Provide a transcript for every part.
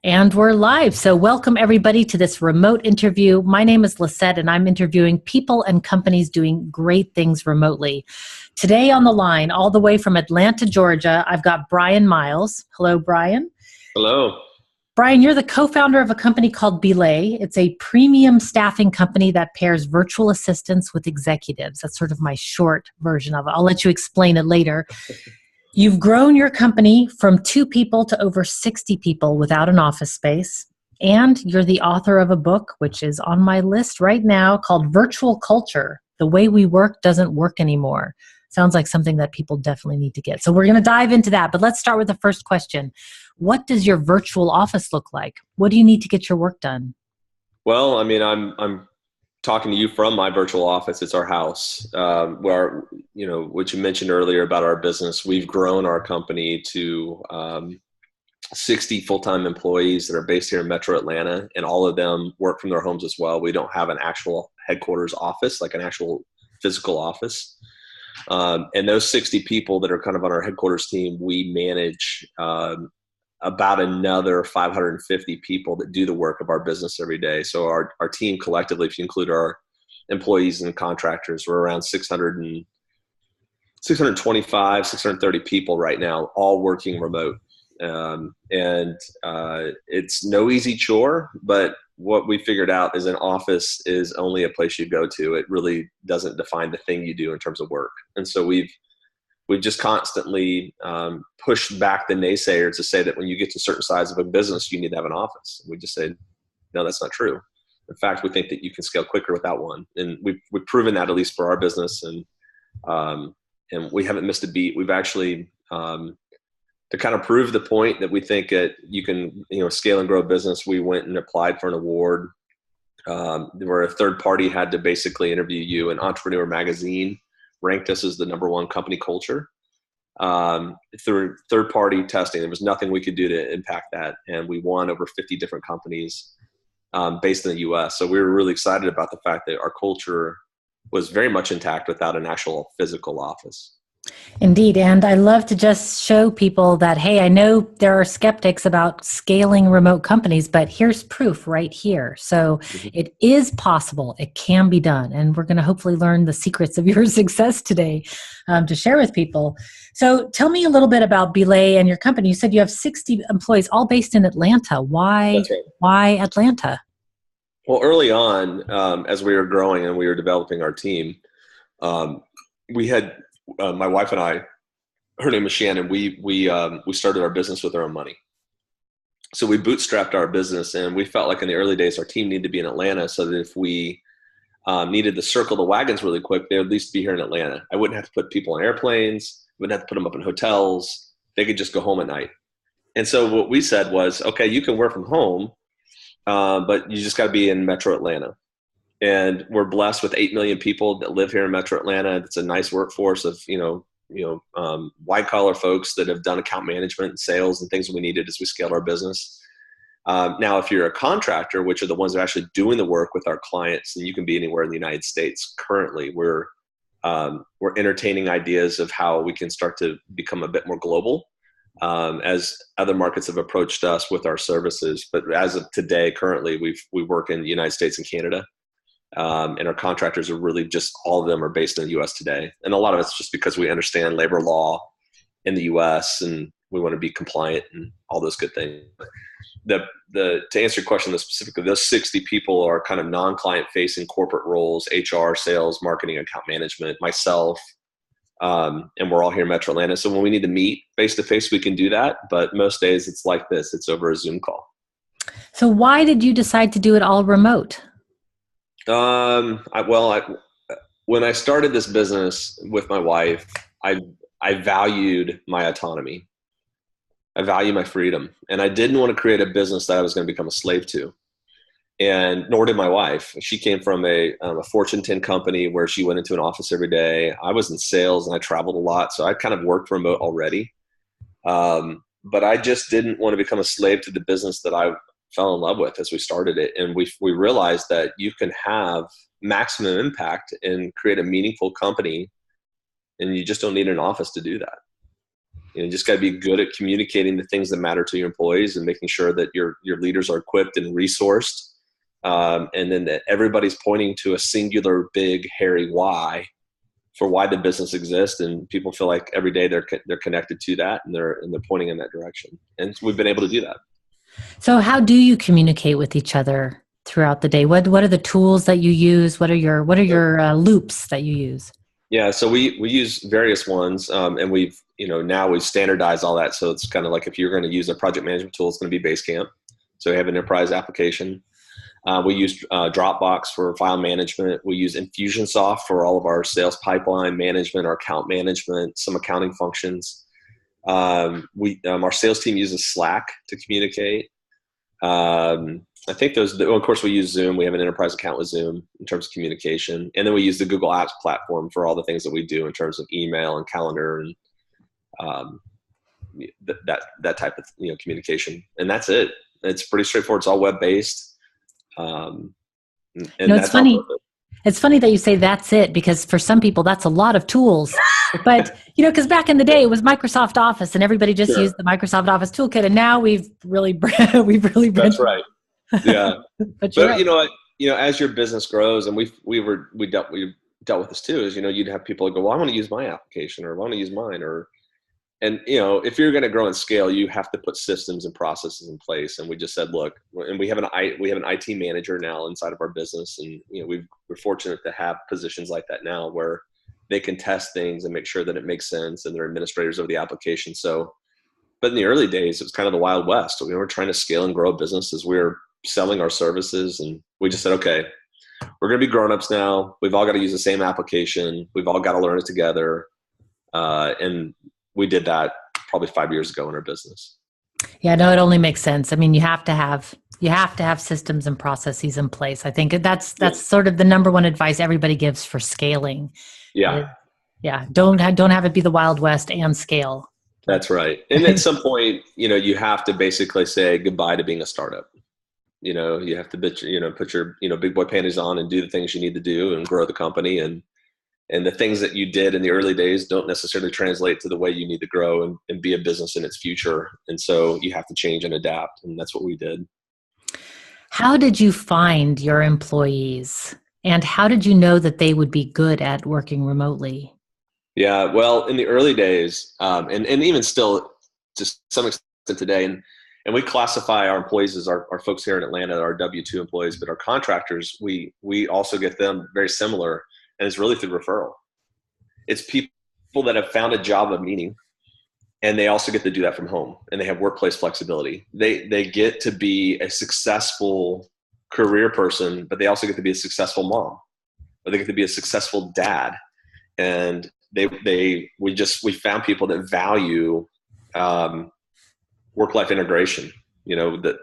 And we're live. So welcome everybody to this remote interview. My name is Lisette and I'm interviewing people and companies doing great things remotely. Today on the line, all the way from Atlanta, Georgia, I've got Bryan Miles. Hello, Bryan. Hello. Bryan, you're the co-founder of a company called BELAY. It's a premium staffing company that pairs virtual assistants with executives. That's sort of my short version of it. I'll let you explain it later. You've grown your company from 2 people to over 60 people without an office space. And you're the author of a book, which is on my list right now, called Virtual Culture: The Way We Work Doesn't Work Anymore. Sounds like something that people definitely need to get. So we're going to dive into that. But let's start with the first question. What does your virtual office look like? What do you need to get your work done? Well, I'm talking to you from my virtual office. It's our house, where, what you mentioned earlier about our business. We've grown our company to 60 full-time employees that are based here in Metro Atlanta, and all of them work from their homes as well. We don't have an actual headquarters office, like an actual physical office. And those 60 people that are kind of on our headquarters team, we manage about another 550 people that do the work of our business every day. So our team collectively, if you include our employees and contractors, we're around 625, 630 people right now, all working remote. It's no easy chore, but what we figured out is an office is only a place you go to. It really doesn't define the thing you do in terms of work. And so we've just constantly pushed back the naysayers to say that when you get to a certain size of a business, you need to have an office. We just say, no, that's not true. In fact, we think that you can scale quicker without one. And we've proven that, at least for our business. And we haven't missed a beat. We've actually, to kind of prove the point that we think that you can, scale and grow a business, we went and applied for an award where a third party had to basically interview you. And Entrepreneur Magazine ranked us as the #1 company culture through third-party testing. There was nothing we could do to impact that, and we won over 50 different companies based in the U.S. So we were really excited about the fact that our culture was very much intact without an actual physical office. Indeed. And I love to just show people that, hey, I know there are skeptics about scaling remote companies, but here's proof right here. So It is possible. It can be done. And we're going to hopefully learn the secrets of your success today to share with people. So tell me a little bit about BELAY and your company. You said you have 60 employees, all based in Atlanta. Why? That's right. Why Atlanta? Well, early on, as we were growing and we were developing our team, we had my wife and I, her name is Shannon. We started our business with our own money. So we bootstrapped our business, and we felt like in the early days, our team needed to be in Atlanta so that if we needed to circle the wagons really quick, they would at least be here in Atlanta. I wouldn't have to put people on airplanes. Wouldn't have to put them up in hotels. They could just go home at night. And so what we said was, okay, you can work from home, but you just got to be in Metro Atlanta. And we're blessed with 8 million people that live here in Metro Atlanta. It's a nice workforce of, white collar folks that have done account management and sales and things that we needed as we scaled our business. Now, if you're a contractor, which are the ones that are actually doing the work with our clients, then you can be anywhere in the United States. Currently, we're entertaining ideas of how we can start to become a bit more global as other markets have approached us with our services. But as of today, currently, we work in the United States and Canada. And our contractors are really just, all of them are based in the U.S. today. And a lot of it's just because we understand labor law in the U.S. and we want to be compliant and all those good things. To answer your question specifically, those 60 people are kind of non-client facing corporate roles: HR, sales, marketing, account management, myself. And we're all here in Metro Atlanta. So when we need to meet face to face, we can do that. But most days it's like this, it's over a Zoom call. So why did you decide to do it all remote? When I started this business with my wife, I valued my autonomy. I value my freedom, and I didn't want to create a business that I was going to become a slave to. And nor did my wife. She came from a Fortune 10 company where she went into an office every day. I was in sales and I traveled a lot, so I kind of worked remote already. But I just didn't want to become a slave to the business that I fell in love with as we started it. And we realized that you can have maximum impact and create a meaningful company, and you just don't need an office to do that. You just got to be good at communicating the things that matter to your employees and making sure that your leaders are equipped and resourced. And then that everybody's pointing to a singular, big, hairy why for why the business exists. And people feel like every day they're connected to that, and they're pointing in that direction. And we've been able to do that. So how do you communicate with each other throughout the day? What are the tools that you use? What are your loops that you use? Yeah, so we use various ones, and now we've standardized all that. So it's kind of like if you're going to use a project management tool, it's going to be Basecamp. So we have an enterprise application. We use Dropbox for file management. We use Infusionsoft for all of our sales pipeline management, our account management, some accounting functions. Our sales team uses Slack to communicate. I think of course we use Zoom. We have an enterprise account with Zoom in terms of communication. And then we use the Google Apps platform for all the things that we do in terms of email and calendar and that type of communication. And that's it. It's pretty straightforward. It's all web-based. It's funny. It's funny that you say that's it, because for some people that's a lot of tools. But, because back in the day it was Microsoft Office and everybody just used the Microsoft Office toolkit. And now we've really That's right. Yeah. But right. As your business grows, and we dealt with this too, is, you'd have people that go, well, I want to use my application, or I want to use mine, and if you're going to grow and scale, you have to put systems and processes in place. And we just said, look, and we have an IT manager now inside of our business. And, we're fortunate to have positions like that now where they can test things and make sure that it makes sense, and they're administrators of the application. So, but in the early days, it was kind of the Wild West. We were trying to scale and grow a business as we were selling our services. And we just said, okay, we're going to be grown-ups now. We've all got to use the same application. We've all got to learn it together. And we did that probably 5 years ago in our business. Yeah, no, it only makes sense. I mean, you have to have systems and processes in place. I think that's sort of the number one advice everybody gives for scaling. Yeah. Yeah. Don't have it be the Wild West and scale. That's right. And at some point, you have to basically say goodbye to being a startup. You have to put your, big boy panties on and do the things you need to do and grow the company. And the things that you did in the early days don't necessarily translate to the way you need to grow and be a business in its future. And so you have to change and adapt. And that's what we did. How did you find your employees? And how did you know that they would be good at working remotely? Yeah, well, in the early days, and even still to some extent today, and we classify our employees as our folks here in Atlanta, our W-2 employees, but our contractors, we also get them very similar. And it's really through referral. It's people that have found a job of meaning, and they also get to do that from home, and they have workplace flexibility. They get to be a successful career person, but they also get to be a successful mom, or they get to be a successful dad. And we found people that value work-life integration. That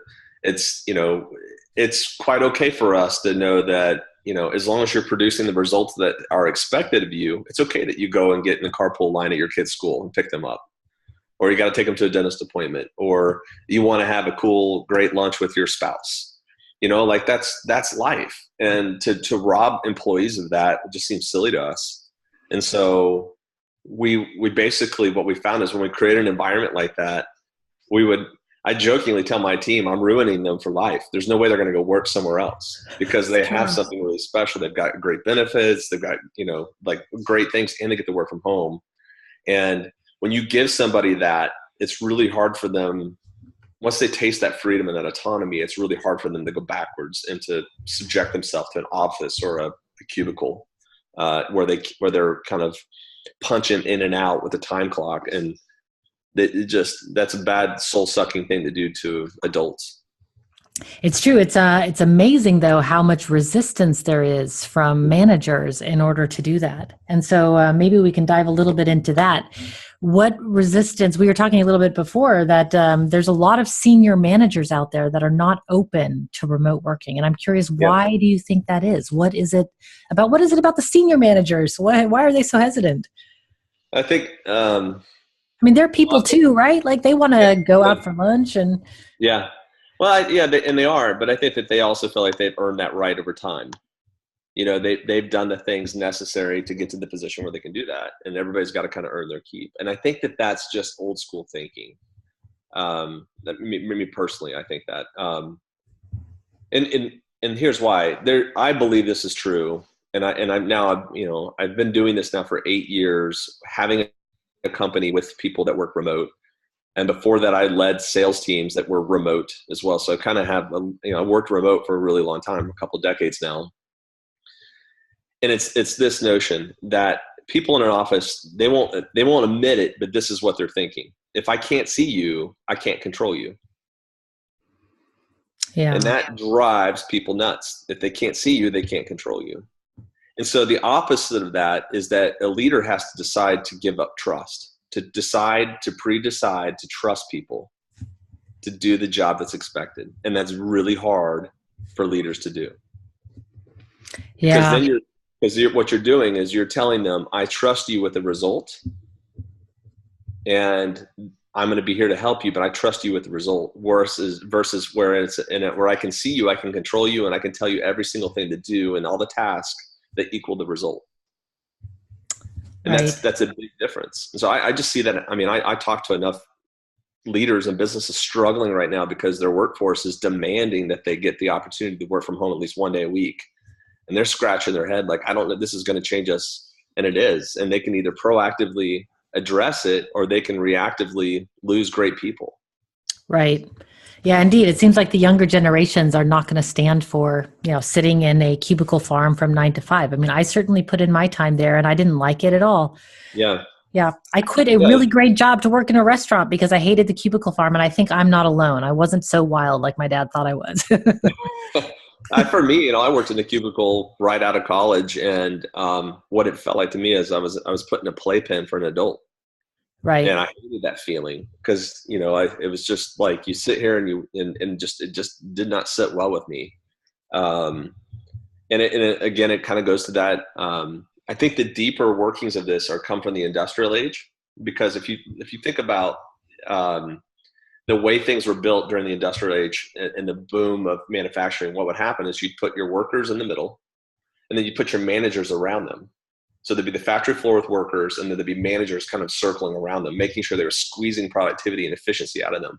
it's quite okay for us to know that, as long as you're producing the results that are expected of you, it's okay that you go and get in the carpool line at your kid's school and pick them up. Or you got to take them to a dentist appointment, or you want to have a cool, great lunch with your spouse. That's life. And to rob employees of that just seems silly to us. And so we basically, what we found is when we create an environment like that, I jokingly tell my team, I'm ruining them for life. There's no way they're going to go work somewhere else, because they have something really special. They've got great benefits. They've got, great things, and they get to work from home. And when you give somebody that, it's really hard for them. Once they taste that freedom and that autonomy, it's really hard for them to go backwards and to subject themselves to an office or a cubicle where they're kind of punching in and out with a time clock. And that's a bad soul-sucking thing to do to adults. It's true. It's amazing, though, how much resistance there is from managers in order to do that. And so maybe we can dive a little bit into that. What resistance? We were talking a little bit before that there's a lot of senior managers out there that are not open to remote working. And I'm curious, why do you think that is? What is it about the senior managers? Why are they so hesitant? I think... they're people too, right? Like they want to go out for lunch and... Yeah. Well, and they are, but I think that they also feel like they've earned that right over time. They've done the things necessary to get to the position where they can do that. And everybody's got to kind of earn their keep. And I think that that's just old school thinking. Me personally, I think that, and here's why. I believe this is true. And I've been doing this now for 8 years, having a company with people that work remote. And before that, I led sales teams that were remote as well. So I kind of have, I worked remote for a really long time, a couple decades now. And it's this notion that people in an office, they won't admit it, but this is what they're thinking. If I can't see you, I can't control you. Yeah. And that drives people nuts. If they can't see you, they can't control you. And so the opposite of that is that a leader has to decide to give up trust, to pre-decide to trust people to do the job that's expected. And that's really hard for leaders to do. Yeah. Because what you're doing is you're telling them, I trust you with the result, and I'm going to be here to help you, but I trust you with the result, versus where I can see you, I can control you, and I can tell you every single thing to do and all the tasks that equal the result. And right. that's a big difference. So I just see that. I mean, I talk to enough leaders and businesses struggling right now because their workforce is demanding that they get the opportunity to work from home at least one day a week. And they're scratching their head like, I don't know, this is going to change us. And it is. And they can either proactively address it or they can reactively lose great people. Right. Yeah, indeed. It seems like the younger generations are not going to stand for, sitting in a cubicle farm from 9 to 5. I mean, I certainly put in my time there and I didn't like it at all. Yeah. Yeah. I quit a really great job to work in a restaurant because I hated the cubicle farm. And I think I'm not alone. I wasn't so wild like my dad thought I was. For me, I worked in a cubicle right out of college, and what it felt like to me is I was put in a playpen for an adult. Right. And I hated that feeling because, it was just like you sit here and it just did not sit well with me. And it kind of goes to that. I think the deeper workings of this come from the industrial age, because if you think about the way things were built during the industrial age and the boom of manufacturing, what would happen is you'd put your workers in the middle, and then you put your managers around them. So there'd be the factory floor with workers, and then there'd be managers kind of circling around them, making sure they were squeezing productivity and efficiency out of them.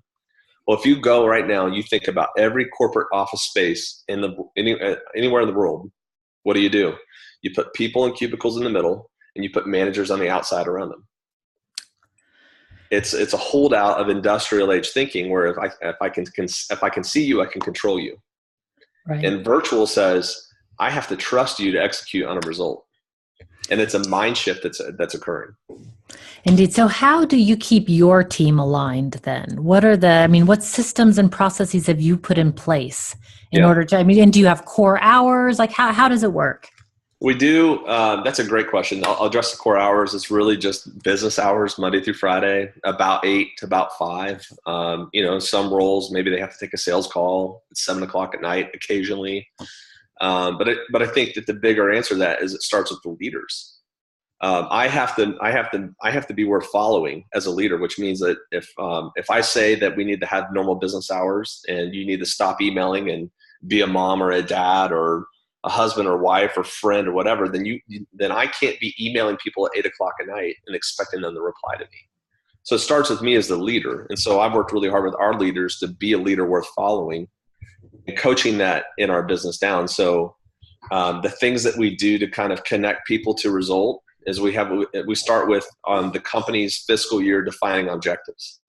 Well, if you go right now and you think about every corporate office space anywhere in the world, what do? You put people in cubicles in the middle, and you put managers on the outside around them. It's a holdout of industrial age thinking, where if I can see you, I can control you. Right. And virtual says I have to trust you to execute on a result. And it's a mind shift that's occurring. Indeed. So how do you keep your team aligned then? What systems and processes have you put in place in order to, and do you have core hours? Like how does it work? We do. That's a great question. I'll address the core hours. It's really just business hours, Monday through Friday, about 8 to about 5. Some roles, maybe they have to take a sales call at 7:00 at night occasionally. But I think that the bigger answer to that is it starts with the leaders. I have to be worth following as a leader, which means that if I say that we need to have normal business hours and you need to stop emailing and be a mom or a dad or a husband or wife or friend or whatever, then I can't be emailing people at 8:00 at night and expecting them to reply to me. So it starts with me as the leader. And so I've worked really hard with our leaders to be a leader worth following and coaching that in our business down. So the things that we do to kind of connect people to result is we start with the company's fiscal year defining objectives.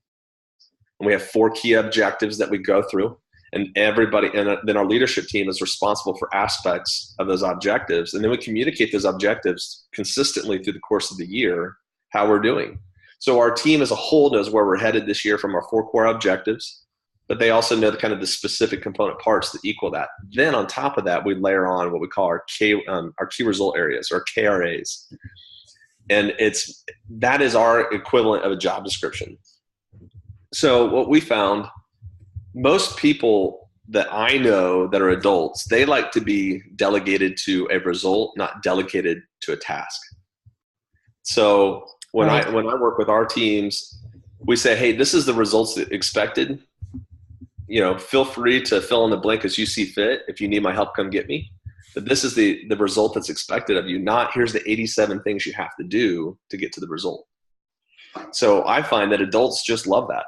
And we have 4 key objectives that we go through. And then our leadership team is responsible for aspects of those objectives. And then we communicate those objectives consistently through the course of the year, how we're doing. So our team as a whole knows where we're headed this year from our 4 core objectives, but they also know the specific component parts that equal that. Then on top of that, we layer on what we call our key result areas, or KRAs. And that is our equivalent of a job description. So what we found, most people that I know that are adults, they like to be delegated to a result, not delegated to a task. So when I work with our teams, we say, hey, this is the results that expected. Feel free to fill in the blank as you see fit. If you need my help, come get me. that this is the result that's expected of you, not here's the 87 things you have to do to get to the result. So I find that adults just love that.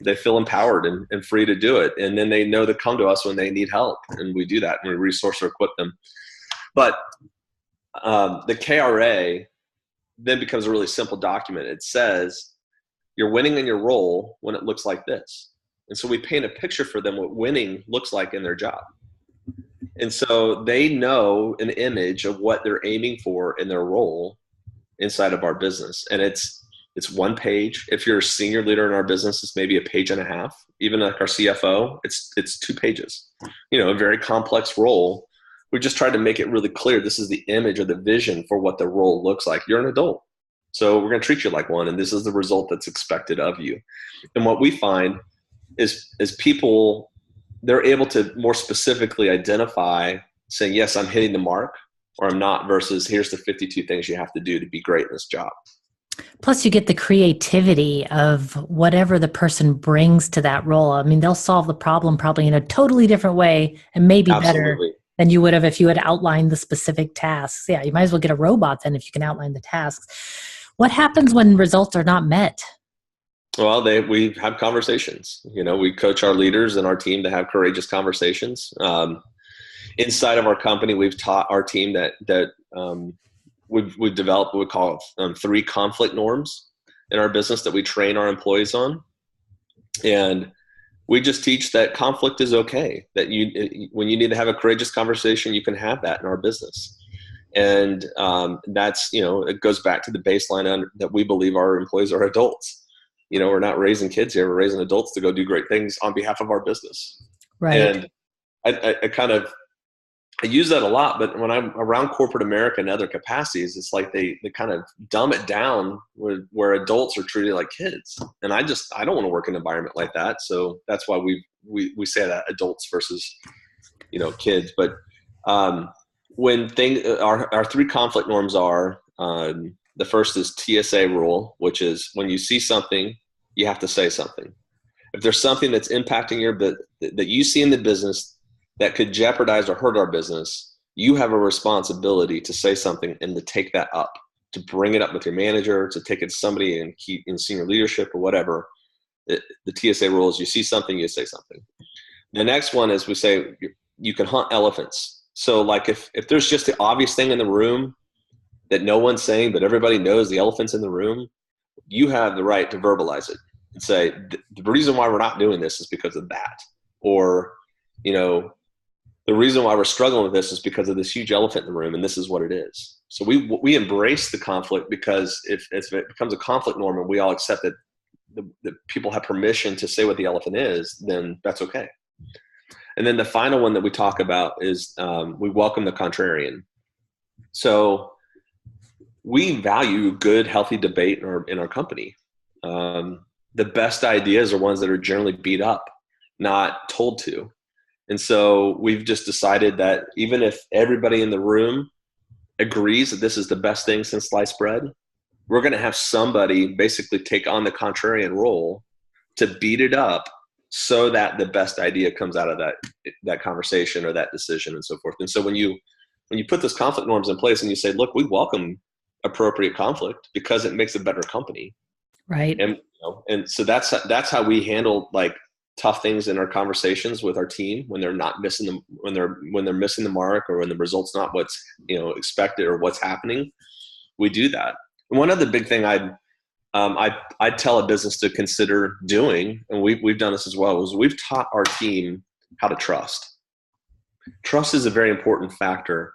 They feel empowered and free to do it. And then they know to come to us when they need help. And we do that and we resource or equip them. But the KRA then becomes a really simple document. It says you're winning in your role when it looks like this. And so we paint a picture for them what winning looks like in their job. And so they know an image of what they're aiming for in their role inside of our business. And it's one page. If you're a senior leader in our business, it's maybe a page and a half. Even like our CFO, it's 2 pages. A very complex role. We just tried to make it really clear. This is the image or the vision for what the role looks like. You're an adult. So we're going to treat you like one. And this is the result that's expected of you. And what we find is people, they're able to more specifically identify saying, yes, I'm hitting the mark or I'm not, versus here's the 52 things you have to do to be great in this job. Plus, you get the creativity of whatever the person brings to that role. I mean, they'll solve the problem probably in a totally different way and maybe better than you would have if you had outlined the specific tasks. Yeah, you might as well get a robot then if you can outline the tasks. What happens when results are not met? Well, we have conversations. We coach our leaders and our team to have courageous conversations. Inside of our company, we've taught our team that we've developed what we call 3 conflict norms in our business that we train our employees on. And we just teach that conflict is okay, that when you need to have a courageous conversation, you can have that in our business. And that's, it goes back to the baseline that we believe our employees are adults. We're not raising kids here. We're raising adults to go do great things on behalf of our business. Right. And I use that a lot, but when I'm around corporate America and other capacities, it's like they kind of dumb it down where adults are treated like kids. And I don't want to work in an environment like that. So that's why we say that adults versus, kids. But when our 3 conflict norms are, the first is TSA rule, which is when you see something, you have to say something. If there's something that's impacting that you see in the business that could jeopardize or hurt our business, you have a responsibility to say something and to take that up, to bring it up with your manager, to take it to somebody in senior leadership or whatever. The TSA rule is you see something, you say something. The next one is we say you can hunt elephants. So like if there's just the obvious thing in the room that no one's saying, but everybody knows the elephant's in the room, you have the right to verbalize it and say, the reason why we're not doing this is because of that. Or, the reason why we're struggling with this is because of this huge elephant in the room, and this is what it is. So we embrace the conflict, because if it becomes a conflict norm and we all accept that the people have permission to say what the elephant is, then that's okay. And then the final one that we talk about is we welcome the contrarian. So we value good, healthy debate in our company. The best ideas are ones that are generally beat up, not told to. And so we've just decided that even if everybody in the room agrees that this is the best thing since sliced bread, we're going to have somebody basically take on the contrarian role to beat it up so that the best idea comes out of that conversation or that decision and so forth. And so when you put those conflict norms in place and you say, look, we welcome appropriate conflict because it makes a better company. Right. And so that's how we handle like tough things in our conversations with our team when they're not missing when they're missing the mark, or when the result's not what's expected or what's happening. We do that. And one other big thing I'd tell a business to consider doing, and we've done this as well, is we've taught our team how to trust. Trust is a very important factor,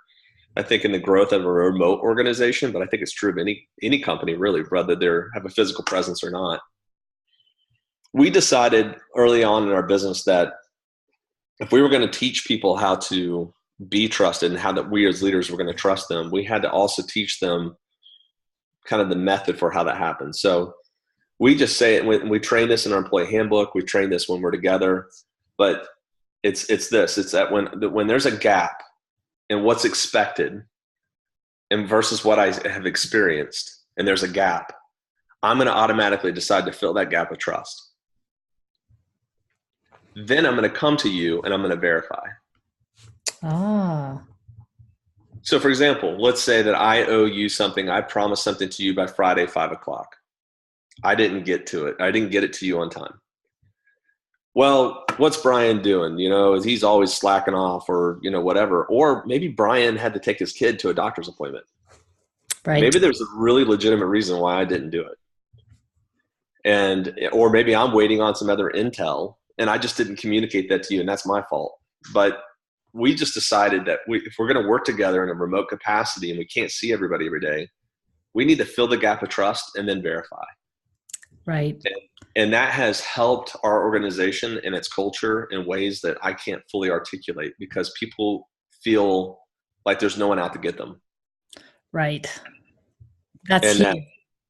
I think, in the growth of a remote organization, but I think it's true of any company really, whether they have a physical presence or not. We decided early on in our business that if we were going to teach people how to be trusted and how that we as leaders were going to trust them, we had to also teach them kind of the method for how that happens. So we just say it, we train this in our employee handbook. We train this when we're together, but it's that when there's a gap in what's expected and versus what I have experienced, and there's a gap, I'm going to automatically decide to fill that gap with trust. Then I'm going to come to you and I'm going to verify. Ah. So for example, let's say that I owe you something. I promised something to you by Friday, 5 o'clock. I didn't get to it. I didn't get it to you on time. Well, what's Bryan doing? Is he's always slacking off or, whatever. Or maybe Bryan had to take his kid to a doctor's appointment. Right. Maybe there's a really legitimate reason why I didn't do it. Or maybe I'm waiting on some other intel and I just didn't communicate that to you, and that's my fault. But we just decided that if we're going to work together in a remote capacity and we can't see everybody every day, we need to fill the gap of trust and then verify. Right. And that has helped our organization and its culture in ways that I can't fully articulate, because people feel like there's no one out to get them. Right. That's huge.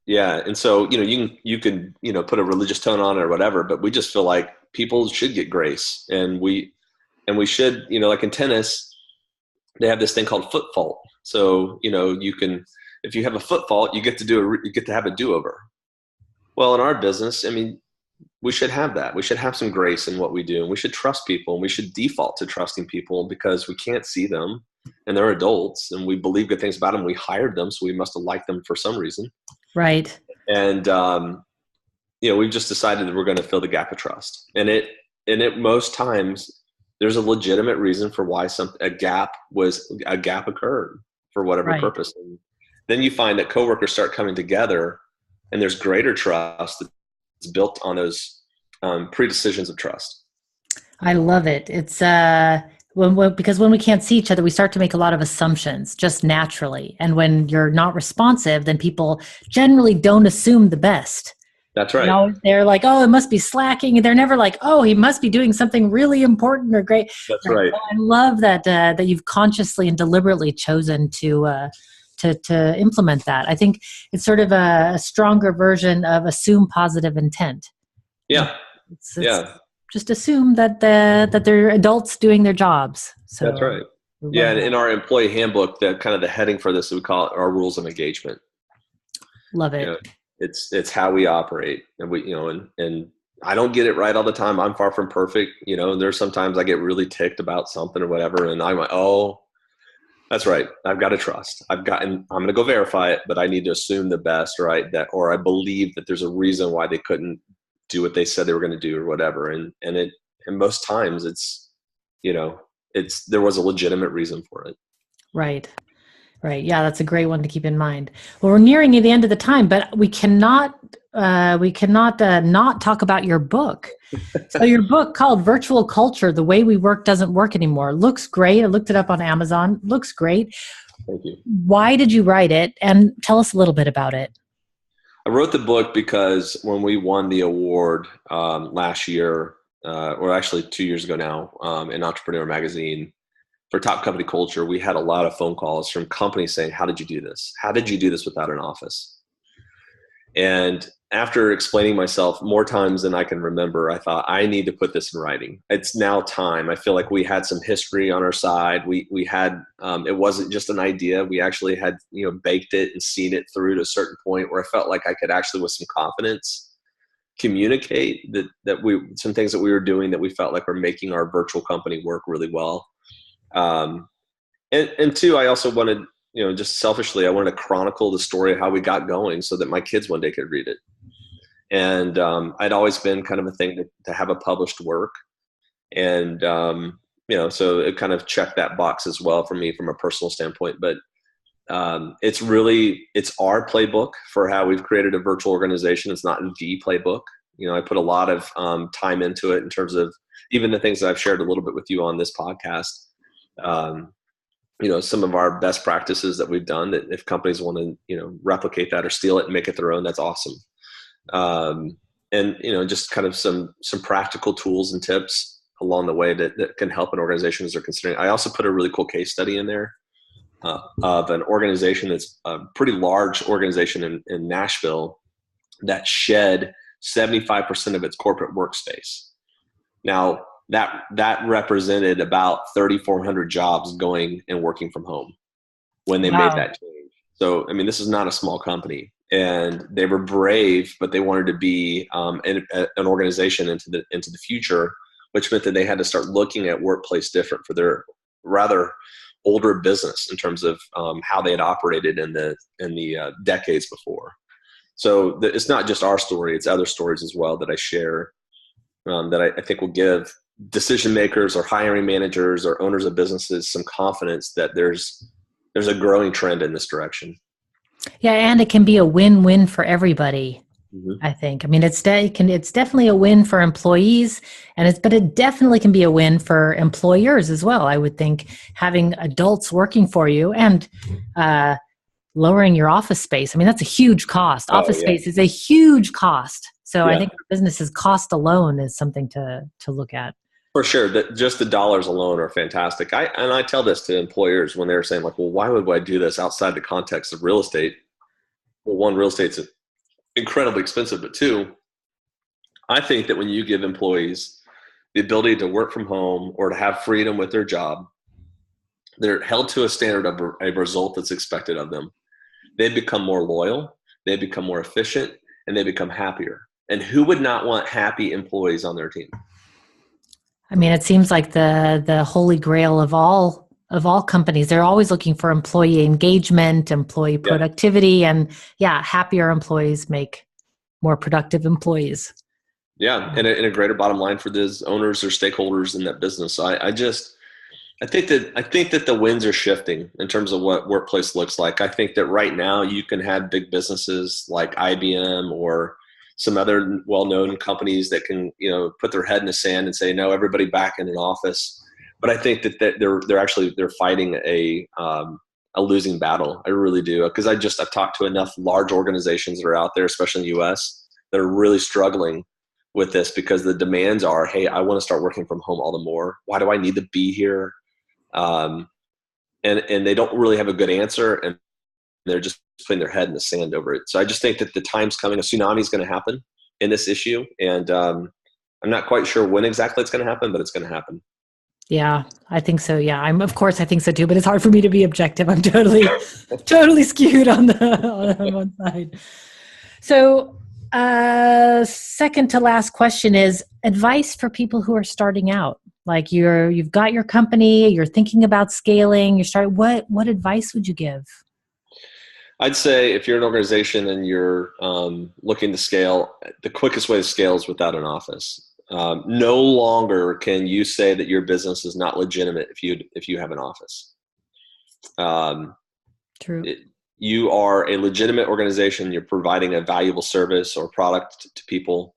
And so, you can put a religious tone on it or whatever, but we just feel like people should get grace, and we should, like in tennis, they have this thing called foot fault. So, if you have a foot fault, you get to have a do-over. Well, in our business, we should have that. We should have some grace in what we do, and we should trust people, and we should default to trusting people because we can't see them and they're adults and we believe good things about them. We hired them, so we must have liked them for some reason. Right. And, we've just decided that we're going to fill the gap of trust. And most times there's a legitimate reason for why a gap occurred for whatever purpose. And then you find that coworkers start coming together, and there's greater trust that's built on those pre-decisions of trust. I love it. It's because when we can't see each other, we start to make a lot of assumptions just naturally. And when you're not responsive, then people generally don't assume the best. That's right. They're like, oh, it must be slacking. And they're never like, oh, he must be doing something really important or great. That's right. I love that you've consciously and deliberately chosen to implement that. I think it's sort of a stronger version of assume positive intent. Yeah. It's just assume that they're adults doing their jobs. So that's right. Yeah. And in our employee handbook, the heading for this, we call it our rules of engagement. Love it. It's how we operate, and and I don't get it right all the time. I'm far from perfect. There's sometimes I get really ticked about something or whatever. And I'm like, oh, that's right. I've got to trust. I'm going to go verify it, but I need to assume the best, right? Or I believe that there's a reason why they couldn't do what they said they were going to do or whatever. And most times there was a legitimate reason for it. Right. Right. Yeah, that's a great one to keep in mind. Well, we're nearing the end of the time, but we cannot not talk about your book. So your book called Virtual Culture, The Way We Work Doesn't Work Anymore. Looks great. I looked it up on Amazon. Looks great. Thank you. Why did you write it? And tell us a little bit about it. I wrote the book because when we won the award last year, or actually 2 years ago now, in Entrepreneur Magazine, for top company culture, we had a lot of phone calls from companies saying, how did you do this? How did you do this without an office? And after explaining myself more times than I can remember, I thought, I need to put this in writing. It's now time. I feel like we had some history on our side. We had, it wasn't just an idea. We actually had, baked it and seen it through to a certain point where I felt like I could actually, with some confidence, communicate that some things that we were doing that we felt like were making our virtual company work really well. And two, I also wanted, just selfishly, I wanted to chronicle the story of how we got going so that my kids one day could read it. And I'd always been kind of a thing to have a published work. And, so it kind of checked that box as well for me from a personal standpoint. But it's our playbook for how we've created a virtual organization. It's not the playbook. I put a lot of time into it in terms of even the things that I've shared a little bit with you on this podcast. Some of our best practices that we've done, that if companies want to, replicate that or steal it and make it their own, that's awesome. And just kind of some practical tools and tips along the way that can help an organization as they're considering. I also put a really cool case study in there of an organization that's a pretty large organization in Nashville that shed 75% of its corporate workspace. Now, that represented about 3,400 jobs going and working from home when they made that change. So, this is not a small company, and they were brave, but they wanted to be an organization into the future, which meant that they had to start looking at workplace different for their older business in terms of how they had operated in the decades before. So it's not just our story; it's other stories as well that I share that I think will give decision makers or hiring managers or owners of businesses some confidence that there's a growing trend in this direction. Yeah, and it can be a win-win for everybody. Mm-hmm. I think. I mean, it's definitely a win for employees, but it definitely can be a win for employers as well. I would think having adults working for you and lowering your office space. I mean, that's a huge cost. Office space is a huge cost. So I think for businesses, cost alone is something to look at. For sure. Just the dollars alone are fantastic. I tell this to employers when they're saying like, well, why would I do this outside the context of real estate? Well, one, real estate's incredibly expensive, but two, I think that when you give employees the ability to work from home or to have freedom with their job, they're held to a standard of a result that's expected of them. They become more loyal, they become more efficient, and they become happier. And who would not want happy employees on their team? I mean, it seems like the holy grail of all companies. They're always looking for employee engagement, employee productivity, and happier employees make more productive employees. Yeah, and a greater bottom line for those owners or stakeholders in that business. I think that the winds are shifting in terms of what workplace looks like. I think that right now you can have big businesses like IBM or some other well-known companies that can, put their head in the sand and say, no, everybody back in an office. But I think that they're fighting a losing battle. I really do, because I've talked to enough large organizations that are out there, especially in the US, that are really struggling with this because the demands are, hey, I want to start working from home all the more. Why do I need to be here? And they don't really have a good answer, and they're just putting their head in the sand over it. So I just think that the time's coming. A tsunami is going to happen in this issue, and I'm not quite sure when exactly it's going to happen, but it's going to happen. Yeah, I think so. Yeah, I think so too, but it's hard for me to be objective. I'm totally skewed on one side. So, second to last question is advice for people who are starting out. Like you've got your company, you're thinking about scaling, what advice would you give? I'd say if you're an organization and you're looking to scale, the quickest way to scale is without an office. No longer can you say that your business is not legitimate if you have an office. True. You are a legitimate organization. You're providing a valuable service or product to people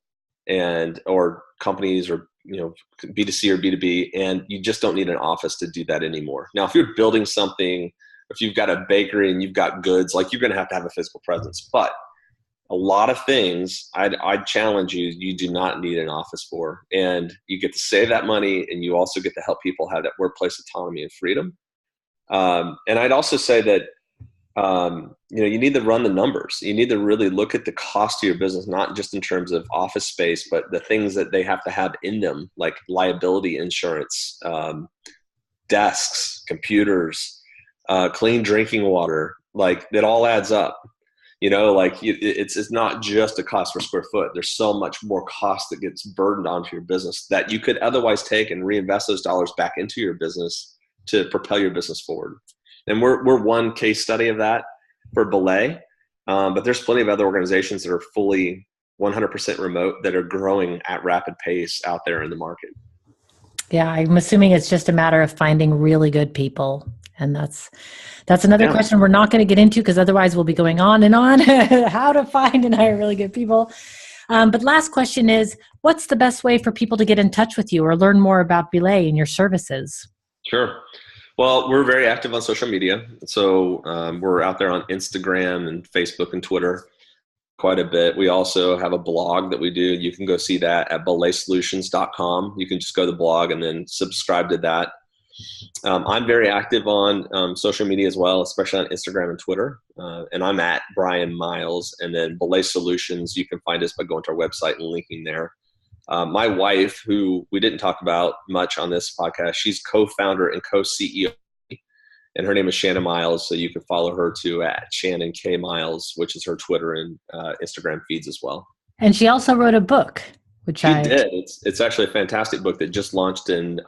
or companies or B2C or B2B, and you just don't need an office to do that anymore. Now, if you're building something, if you've got a bakery and you've got goods, like you're going to have a physical presence. But a lot of things, I'd challenge you do not need an office for. And you get to save that money, and you also get to help people have that workplace autonomy and freedom. And I'd also say that you need to run the numbers. You need to really look at the cost of your business, not just in terms of office space, but the things that they have to have in them, like liability insurance, desks, computers, clean drinking water. Like that all adds up. It's not just a cost per square foot. There's so much more cost that gets burdened onto your business that you could otherwise take and reinvest those dollars back into your business to propel your business forward. And we're one case study of that for BELAY, but there's plenty of other organizations that are fully 100% remote that are growing at rapid pace out there in the market. Yeah, I'm assuming it's just a matter of finding really good people. And that's another question we're not going to get into because otherwise we'll be going on and on how to find and hire really good people. But last question is, what's the best way for people to get in touch with you or learn more about BELAY and your services? Sure. Well, we're very active on social media. So we're out there on Instagram and Facebook and Twitter quite a bit. We also have a blog that we do. You can go see that at belaysolutions.com. You can just go to the blog and then subscribe to that. I'm very active on social media as well, especially on Instagram and Twitter. And I'm at Bryan Miles. And then BELAY Solutions, you can find us by going to our website and linking there. My wife, who we didn't talk about much on this podcast, she's co-founder and co-CEO, and her name is Shannon Miles. So you can follow her too at Shannon K Miles, which is her Twitter and Instagram feeds as well. And she also wrote a book, which she did. It's actually a fantastic book that just launched in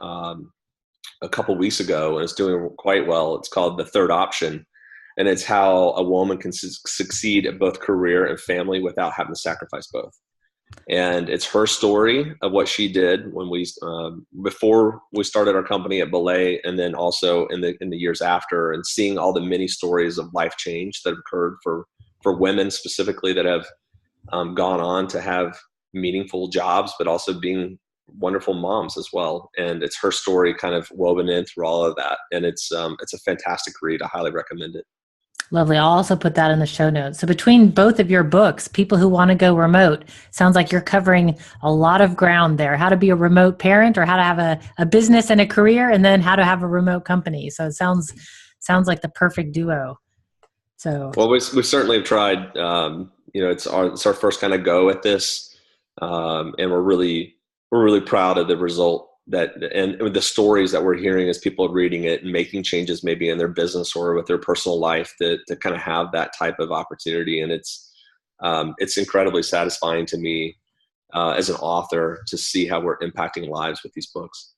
a couple weeks ago, and it's doing quite well. It's called The Third Option, and it's how a woman can succeed at both career and family without having to sacrifice both. And it's her story of what she did when we before we started our company at BELAY, and then also in the years after, and seeing all the many stories of life change that have occurred for women specifically that have gone on to have meaningful jobs, but also being wonderful moms as well. And it's her story kind of woven in through all of that. And it's a fantastic read. I highly recommend it. Lovely. I'll also put that in the show notes. So between both of your books, people who want to go remote, sounds like you're covering a lot of ground there. How to be a remote parent, or how to have a business and a career, and then how to have a remote company. So it sounds like the perfect duo. So well, we certainly have tried. It's our first kind of go at this, and we're really proud of the result and the stories that we're hearing as people are reading it and making changes maybe in their business or with their personal life to kind of have that type of opportunity. And it's incredibly satisfying to me as an author to see how we're impacting lives with these books.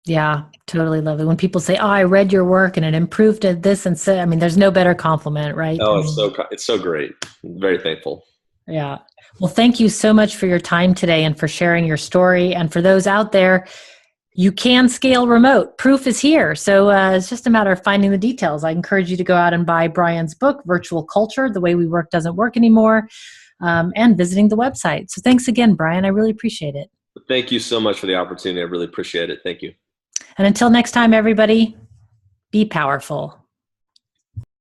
Yeah, totally lovely. When people say, "Oh, I read your work and it improved at this," and so, I mean, there's no better compliment, right? Oh, it's so great. I'm very thankful. Yeah. Well, thank you so much for your time today and for sharing your story. And for those out there, you can scale remote. Proof is here. So it's just a matter of finding the details. I encourage you to go out and buy Bryan's book, Virtual Culture, The Way We Work Doesn't Work Anymore, and visiting the website. So thanks again, Bryan. I really appreciate it. Thank you so much for the opportunity. I really appreciate it. Thank you. And until next time, everybody, be powerful.